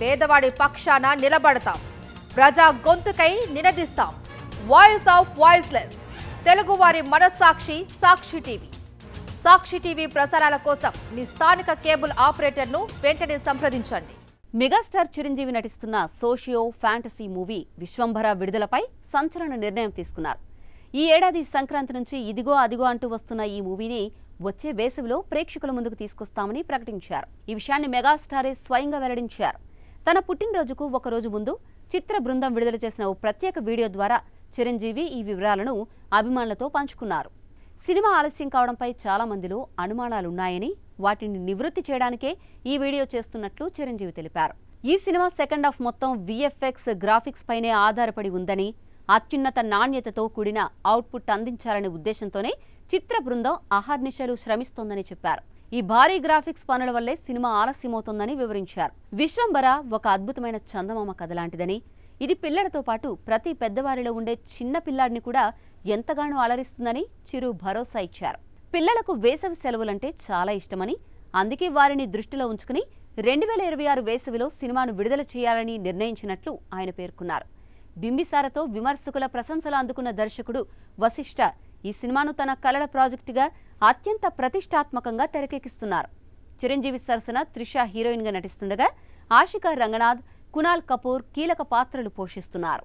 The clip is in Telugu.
పేదవాడి పక్షాన నిలబడతాం, ప్రజా గొంతుకై నినదిస్తాం. వాయిస్ ఆఫ్ వాయిస్లెస్, తెలుగువారి మనస్సాక్షి సాక్షి టీవీ. సాక్షి టీవీ ప్రసారాల కోసం మీ స్థానిక కేబుల్ ఆపరేటర్ను వెంటనే సంప్రదించండి. మెగాస్టార్ చిరంజీవి నటిస్తున్న సోషియో ఫ్యాంటసీ మూవీ విశ్వంభర విడుదలపై సంచలన నిర్ణయం తీసుకున్నారు. ఈ ఏడాది సంక్రాంతి నుంచి ఇదిగో అదిగో అంటూ వస్తున్న ఈ మూవీని వచ్చే వేసవిలో ప్రేక్షకుల ముందుకు తీసుకొస్తామని ప్రకటించారు. ఈ విషయాన్ని మెగాస్టారే స్వయంగా వెల్లడించారు. తన పుట్టినరోజుకు ఒకరోజు ముందు చిత్ర బృందం విడుదల చేసిన ఓ ప్రత్యేక వీడియో ద్వారా చిరంజీవి ఈ వివరాలను అభిమానులతో పంచుకున్నారు. సినిమా ఆలస్యం కావడంపై చాలా మందిలో అనుమానాలున్నాయని, వాటిని నివృత్తి చేయడానికే ఈ వీడియో చేస్తున్నట్లు చిరంజీవి తెలిపారు. ఈ సినిమా సెకండ్ హాఫ్ మొత్తం విఎఫ్ఎక్స్ గ్రాఫిక్స్ పైనే ఆధారపడి ఉందని, అత్యున్నత నాణ్యతతో కూడిన అవుట్పుట్ అందించాలనే ఉద్దేశంతోనే చిత్ర బృందం అహర్నిశలు శ్రమిస్తోందని చెప్పారు. ఈ భారీ గ్రాఫిక్స్ పనుల వల్లే సినిమా ఆలస్యమవుతోందని వివరించారు. విశ్వంభర ఒక అద్భుతమైన చందమామ కథ లాంటిదని, ఇది పిల్లలతో పాటు ప్రతి పెద్దవారిలో ఉండే చిన్న పిల్లాడిని కూడా ఎంతగానో అలరిస్తుందని చిరు భరోసా ఇచ్చారు. పిల్లలకు వేసవి సెలవులంటే చాలా ఇష్టమని, అందుకే వారిని దృష్టిలో ఉంచుకుని 2026 వేసవిలో సినిమాను విడుదల చేయాలని నిర్ణయించినట్లు ఆయన పేర్కొన్నారు. బింబిసారతో విమర్శకుల ప్రశంసలు అందుకున్న దర్శకుడు వశిష్ఠ ఈ సినిమాను తన కలల ప్రాజెక్టుగా అత్యంత ప్రతిష్టాత్మకంగా తెరకెక్కిస్తున్నారు. చిరంజీవి సరసన త్రిష హీరోయిన్గా నటిస్తుండగా ఆషికా రంగనాథ్, కునాల్ కపూర్ కీలక పాత్రలు పోషిస్తున్నారు.